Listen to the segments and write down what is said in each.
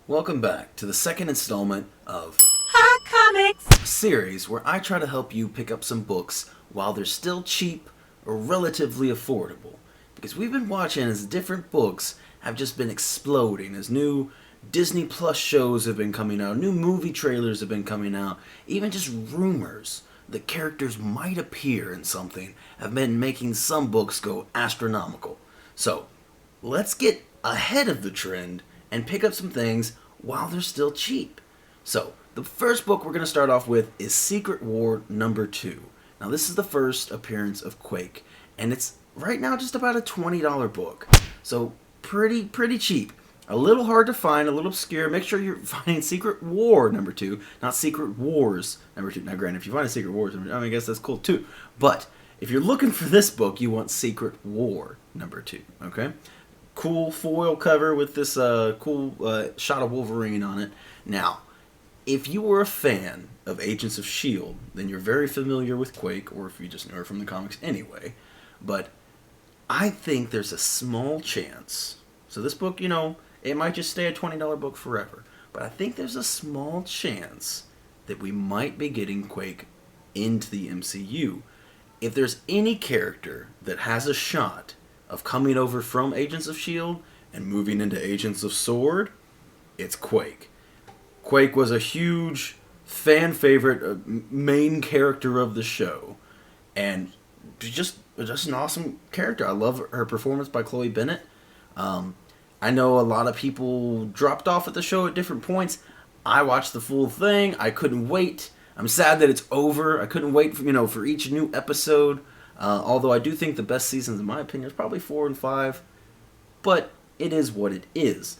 Welcome back to the second installment of Hot Comics! a series where I try to help you pick up some books while they're still cheap or relatively affordable. Because we've been watching as different books have just been exploding, as new Disney Plus shows have been coming out, new movie trailers have been coming out, even just rumors that characters might appear in something have been making some books go astronomical. So, let's get ahead of the trend and pick up some things while they're still cheap. So, the first book we're going to start off with is Secret War number 2. Now, this is the first appearance of Quake, and it's right now just about a $20 book. So, pretty cheap. A little hard to find, a little obscure. Make sure you're finding Secret War number 2, not Secret Wars number 2. Now, granted, if you find a Secret Wars number 2, I guess that's cool too. But if you're looking for this book, you want Secret War number 2, okay? Cool foil cover with this cool shot of Wolverine on it. Now, if you were a fan of Agents of S.H.I.E.L.D., then you're very familiar with Quake, or if you just know her from the comics anyway. But I think there's a small chance. So this book, it might just stay a $20 book forever. But I think there's a small chance that we might be getting Quake into the MCU. If there's any character that has a shot of coming over from Agents of S.H.I.E.L.D. and moving into Agents of S.W.O.R.D., it's Quake. Quake was a huge fan favorite, main character of the show, and just an awesome character. I love her performance by Chloe Bennett. I know a lot of people dropped off at the show at different points. I watched the full thing. I couldn't wait. I'm sad that it's over. I couldn't wait for each new episode. Although I do think the best seasons, in my opinion, is probably 4 and 5. But it is what it is.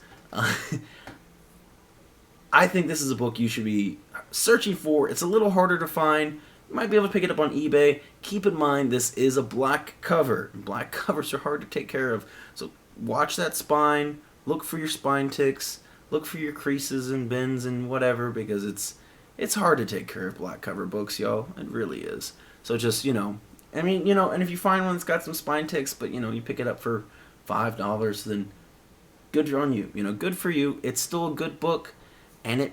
I think this is a book you should be searching for. It's a little harder to find. You might be able to pick it up on eBay. Keep in mind, this is a black cover. Black covers are hard to take care of. So watch that spine. Look for your spine ticks. Look for your creases and bends and whatever, because it's hard to take care of black cover books, y'all. It really is. So just, and if you find one that's got some spine ticks, but, you pick it up for $5, then good on you. Good for you. It's still a good book, and it,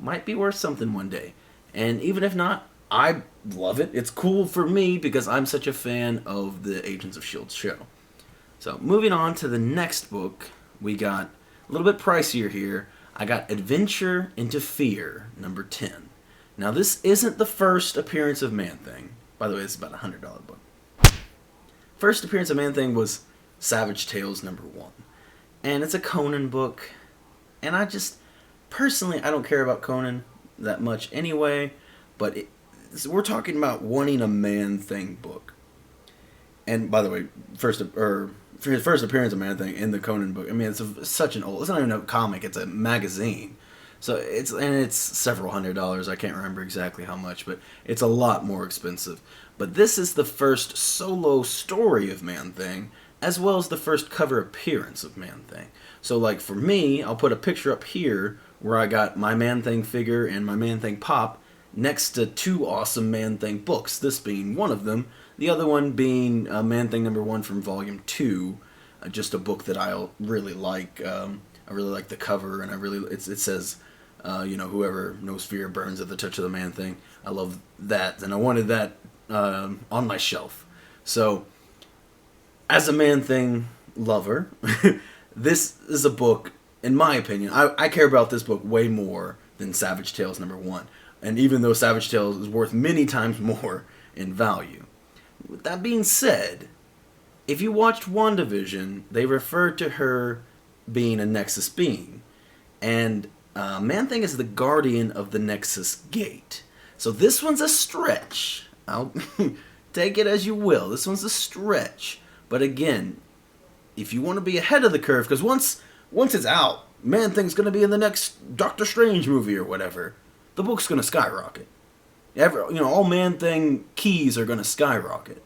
might be worth something one day. And even if not, I love it. It's cool for me because I'm such a fan of the Agents of S.H.I.E.L.D. show. So, moving on to the next book, we got a little bit pricier here. I got Adventure into Fear, number 10. Now, this isn't the first appearance of Man-Thing. By the way, it's about a $100 book. First appearance of Man-Thing was Savage Tales number 1. And it's a Conan book. And personally, I don't care about Conan that much anyway. But we're talking about wanting a Man-Thing book. And by the way, for his first appearance of Man-Thing in the Conan book, it's such an old, it's not even a comic, it's a magazine. So it's several $100s. I can't remember exactly how much, but it's a lot more expensive. But this is the first solo story of Man-Thing, as well as the first cover appearance of Man-Thing. So like for me, I'll put a picture up here where I got my Man-Thing figure and my Man-Thing pop next to 2 awesome Man-Thing books, this being one of them, the other one being Man-Thing number 1 from volume 2, just a book that I really like. I really like the cover, and it says, whoever knows fear burns at the touch of the Man-Thing. I love that, and I wanted that on my shelf. So, as a Man-Thing lover, this is a book, in my opinion, I care about this book way more than Savage Tales number 1. And even though Savage Tales is worth many times more in value. With that being said, if you watched WandaVision, they referred to her being a Nexus being. And Man-Thing is the guardian of the Nexus Gate. So this one's a stretch. I'll take it as you will. This one's a stretch. But again, if you want to be ahead of the curve, because once it's out, Man-Thing's going to be in the next Doctor Strange movie or whatever, the book's going to skyrocket. All Man-Thing keys are going to skyrocket.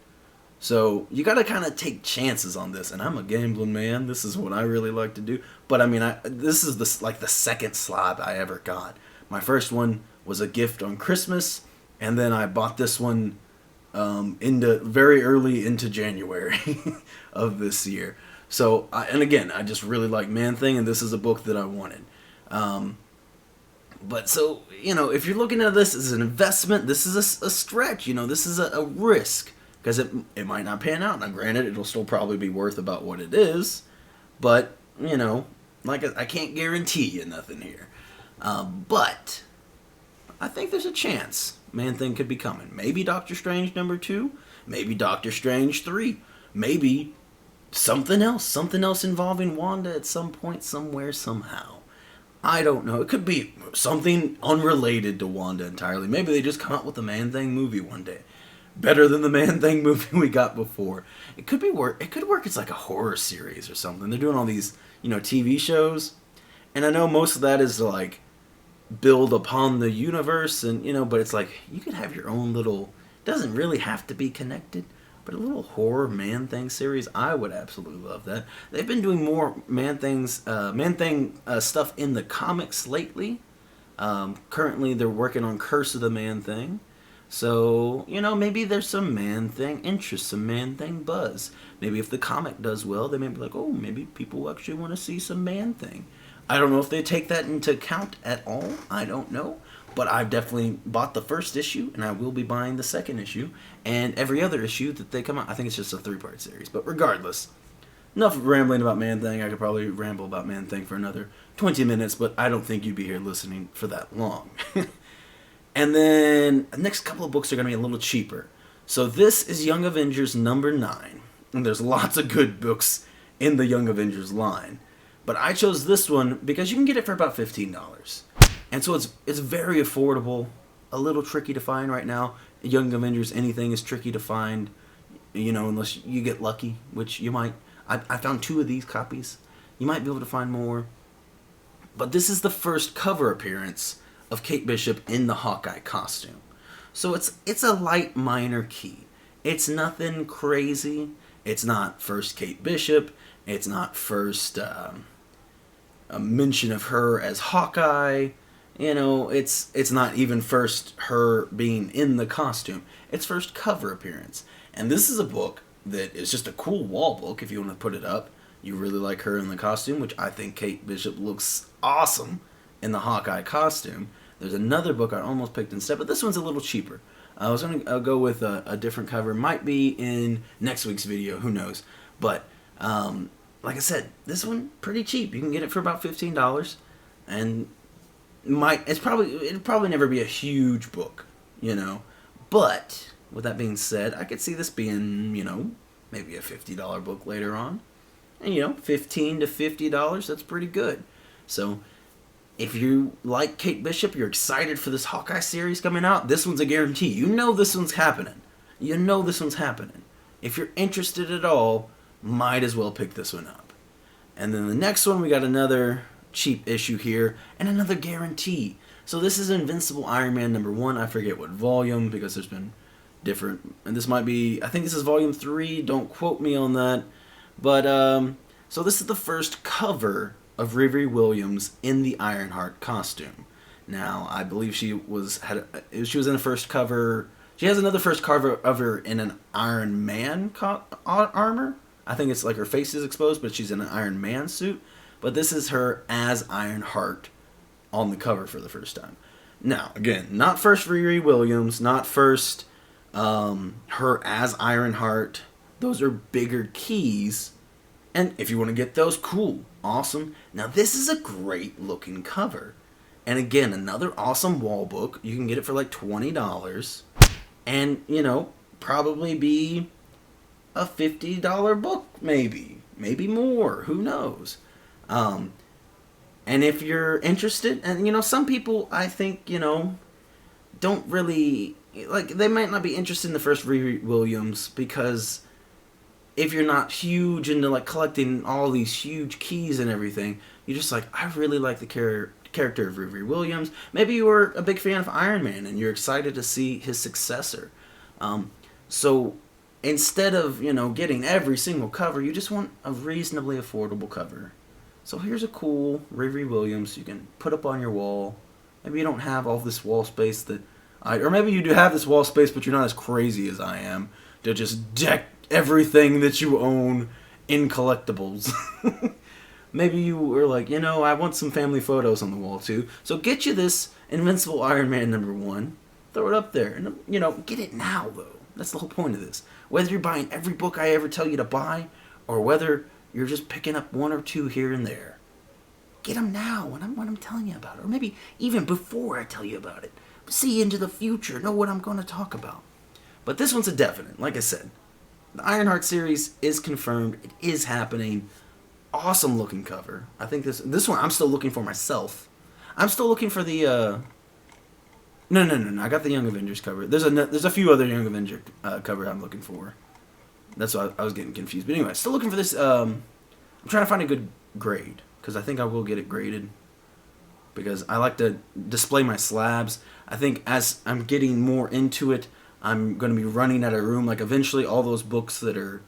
So you got to kind of take chances on this. And I'm a gambling man. This is what I really like to do. But this is the second slab I ever got. My first one was a gift on Christmas, and then I bought this one very early into January of this year. So, I just really like Man-Thing, and this is a book that I wanted. But so, if you're looking at this as an investment, this is a stretch. This is a risk because it might not pan out. Now, granted, it'll still probably be worth about what it is, but like I can't guarantee you nothing here. But I think there's a chance Man-Thing could be coming. Maybe Doctor Strange #2, maybe Doctor Strange 3, maybe something else involving Wanda at some point, somewhere, somehow. I don't know. It could be something unrelated to Wanda entirely. Maybe they just come out with a Man-Thing movie one day. Better than the Man-Thing movie we got before. It could work. It's like a horror series or something. They're doing all these, TV shows. And I know most of that is to, like, build upon the universe. And, but it's like, you could have your own little... Doesn't really have to be connected. But a little horror Man-Thing series, I would absolutely love that. They've been doing more Man-Thing stuff in the comics lately. Currently, they're working on Curse of the Man-Thing. So, maybe there's some Man-Thing interest, some Man-Thing buzz. Maybe if the comic does well, they may be like, oh, maybe people actually want to see some Man-Thing. I don't know if they take that into account at all. I don't know. But I've definitely bought the first issue, and I will be buying the second issue, and every other issue that they come out. I think it's just a 3-part series. But regardless, enough rambling about Man-Thing. I could probably ramble about Man-Thing for another 20 minutes, but I don't think you'd be here listening for that long. And then the next couple of books are going to be a little cheaper. So this is Young Avengers #9, and there's lots of good books in the Young Avengers line. But I chose this one because you can get it for about $15. And so it's very affordable, a little tricky to find right now. Young Avengers, anything is tricky to find, unless you get lucky, which you might. I found 2 of these copies. You might be able to find more. But this is the first cover appearance of Kate Bishop in the Hawkeye costume. So it's a light minor key. It's nothing crazy. It's not first Kate Bishop. It's not first a mention of her as Hawkeye. It's not even first her being in the costume. It's first cover appearance. And this is a book that is just a cool wall book if you want to put it up. You really like her in the costume, which I think Kate Bishop looks awesome in the Hawkeye costume. There's another book I almost picked instead, but this one's a little cheaper. I was going to go with a different cover. Might be in next week's video. Who knows? But like I said, this one pretty cheap. You can get it for about $15, and it'd probably never be a huge book, But with that being said, I could see this being, maybe a $50 book later on, and $15 to $50. That's pretty good. So if you like Kate Bishop, you're excited for this Hawkeye series coming out, this one's a guarantee. This one's happening. If you're interested at all, might as well pick this one up. And then the next one, we got another cheap issue here, and another guarantee. So this is Invincible Iron Man #1. I forget what volume, because there's been different, and this might be, I think this is volume 3, don't quote me on that. But so this is the first cover of Riri Williams in the Ironheart costume. Now, I believe she was in the first cover. She has another first cover of her in an Iron Man armor. I think it's like her face is exposed, but she's in an Iron Man suit. But this is her as Ironheart on the cover for the first time. Now, again, not first Riri Williams, not first her as Ironheart. Those are bigger keys. And if you want to get those, cool, awesome. Now, this is a great looking cover. And again, another awesome wall book. You can get it for like $20. And, probably be a $50 book, maybe. Maybe more. Who knows? And if you're interested, and some people, I think, don't really, like, they might not be interested in the first Riri Williams, because if you're not huge into, like, collecting all these huge keys and everything, you're just like, I really like the character of Riri Williams. Maybe you were a big fan of Iron Man and you're excited to see his successor. So instead of, getting every single cover, you just want a reasonably affordable cover. So here's a cool Riri Williams you can put up on your wall. Maybe you don't have all this wall space or maybe you do have this wall space, but you're not as crazy as I am to just deck everything that you own in collectibles. Maybe you were like, I want some family photos on the wall too. So get you this Invincible Iron Man #1. Throw it up there. And, get it now, though. That's the whole point of this. Whether you're buying every book I ever tell you to buy, or whether you're just picking up one or two here and there, get them now when I'm telling you about it. Or maybe even before I tell you about it. See into the future. Know what I'm going to talk about. But this one's a definite. Like I said, the Ironheart series is confirmed. It is happening. Awesome looking cover. I think this one I'm still looking for myself. I'm still looking for the No. I got the Young Avengers cover. There's a few other Young Avenger cover I'm looking for. That's why I was getting confused. But anyway, still looking for this. I'm trying to find a good grade because I think I will get it graded because I like to display my slabs. I think as I'm getting more into it, I'm going to be running out of room. Like eventually, all those books that are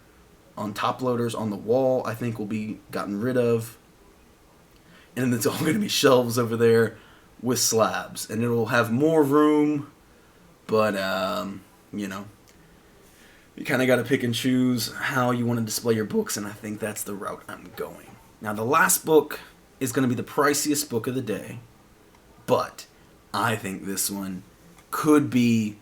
on top loaders on the wall, I think will be gotten rid of, and it's all going to be shelves over there with slabs, and it'll have more room, but you kind of got to pick and choose how you want to display your books, and I think that's the route I'm going. Now, the last book is going to be the priciest book of the day, but I think this one could be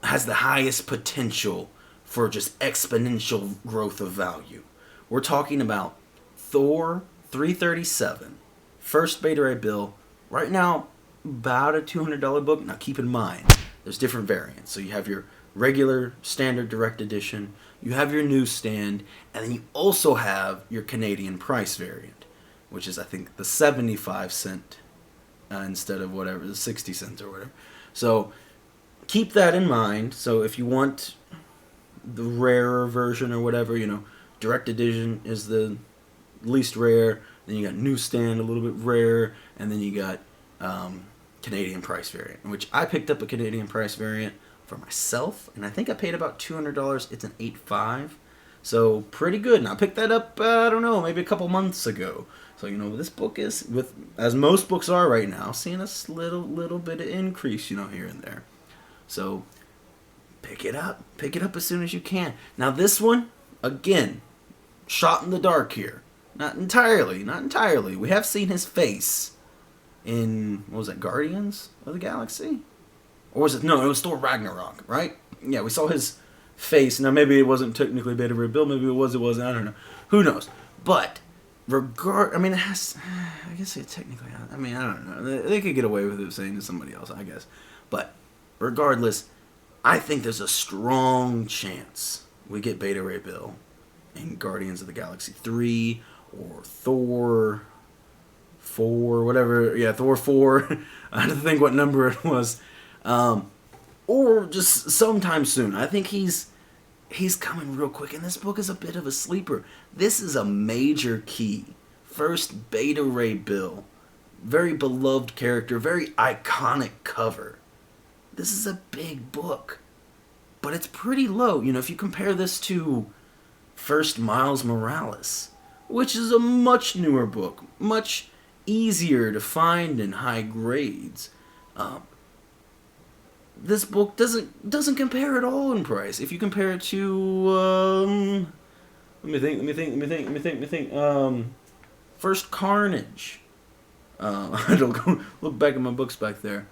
has the highest potential for just exponential growth of value. We're talking about Thor 337, first Beta Ray Bill. Right now, about a $200 book. Now, keep in mind, there's different variants. So you have your regular standard direct edition, you have your newsstand, and then you also have your Canadian price variant, which is, I think, the 75 cent instead of whatever, the 60 cents or whatever. So keep that in mind. So if you want the rarer version or whatever, direct edition is the least rare. Then you got newsstand, a little bit rare, and then you got Canadian price variant, which I picked up a Canadian price variant for myself, and I think I paid about $200. It's an 8.5, so pretty good. And I picked that up, I don't know, maybe a couple months ago. So this book is, as most books are right now, seeing a little bit of increase, here and there. So pick it up as soon as you can. Now this one, again, shot in the dark here. Not entirely. We have seen his face in, what was that, Guardians of the Galaxy? Or was it, no, it was Thor Ragnarok, right? Yeah, we saw his face. Now, maybe it wasn't technically Beta Ray Bill. Maybe it wasn't, I don't know. Who knows? But, it has, I guess it technically, I don't know. They could get away with it saying to somebody else, I guess. But, regardless, I think there's a strong chance we get Beta Ray Bill in Guardians of the Galaxy 3 or Thor 4, whatever. Yeah, Thor 4. I had to think what number it was. Or just sometime soon. I think he's coming real quick, and this book is a bit of a sleeper. This is a major key. First Beta Ray Bill. Very beloved character, very iconic cover. This is a big book. But it's pretty low. If you compare this to First Miles Morales, which is a much newer book, much easier to find in high grades. This book doesn't compare at all in price. If you compare it to let me think. First Carnage. I don't look back at my books back there.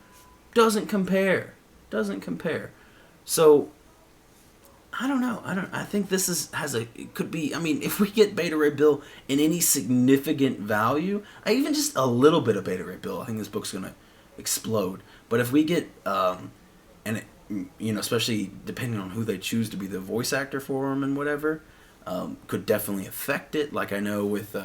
Doesn't compare. So I don't know. I think this it could be. If we get Beta Ray Bill in any significant value, even just a little bit of Beta Ray Bill, I think this book's gonna explode. But if we get, especially depending on who they choose to be the voice actor for him and whatever, could definitely affect it. Like I know with,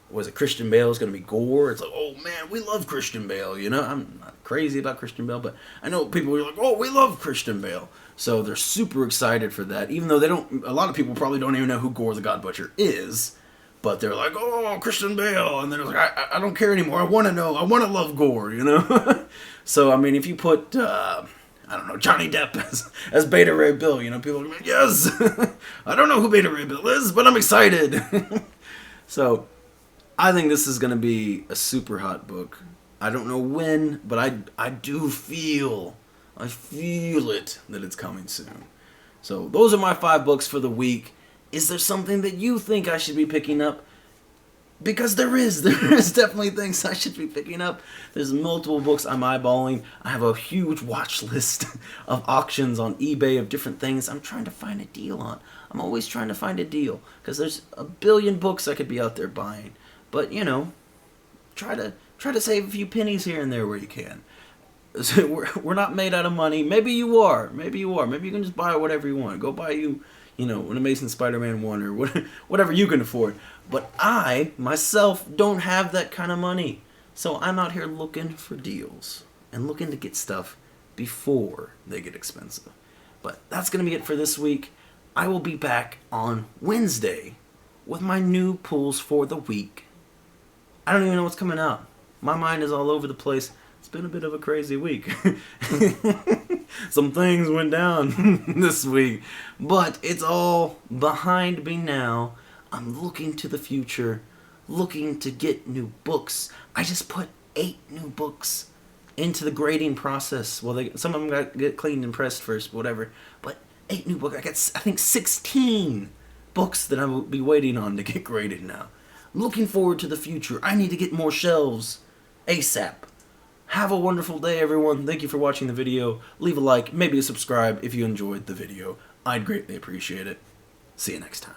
was it Christian Bale is gonna be Gore? It's like, oh man, we love Christian Bale. I'm not crazy about Christian Bale, but I know people are like, oh, we love Christian Bale. So they're super excited for that, even though a lot of people probably don't even know who Gore the God Butcher is, but they're like, oh, Christian Bale, and they're like, I don't care anymore, I want to know, I want to love Gore, So, if you put, I don't know, Johnny Depp as Beta Ray Bill, people are like, yes, I don't know who Beta Ray Bill is, but I'm excited. So, I think this is going to be a super hot book. I don't know when, but I do feel it that it's coming soon. So those are my 5 books for the week. Is there something that you think I should be picking up? Because there is definitely things I should be picking up. There's multiple books I'm eyeballing. I have a huge watch list of auctions on eBay of different things I'm trying to find a deal on. I'm always trying to find a deal because there's a billion books I could be out there buying. But you know, try to save a few pennies here and there where you can. We're not made out of money. Maybe you are. Maybe you can just buy whatever you want. Go buy you know, an Amazing Spider-Man 1 or whatever you can afford. But I, myself, don't have that kind of money. So I'm out here looking for deals and looking to get stuff before they get expensive. But that's going to be it for this week. I will be back on Wednesday with my new pulls for the week. I don't even know what's coming out. My mind is all over the place. It's been a bit of a crazy week. Some things went down this week, but it's all behind me now. I'm looking to the future, looking to get new books. I just put 8 new books into the grading process. Well, some of them got to get cleaned and pressed first, whatever. But 8 new books. I think 16 books that I will be waiting on to get graded now. Looking forward to the future. I need to get more shelves ASAP. Have a wonderful day, everyone. Thank you for watching the video. Leave a like, maybe a subscribe if you enjoyed the video. I'd greatly appreciate it. See you next time.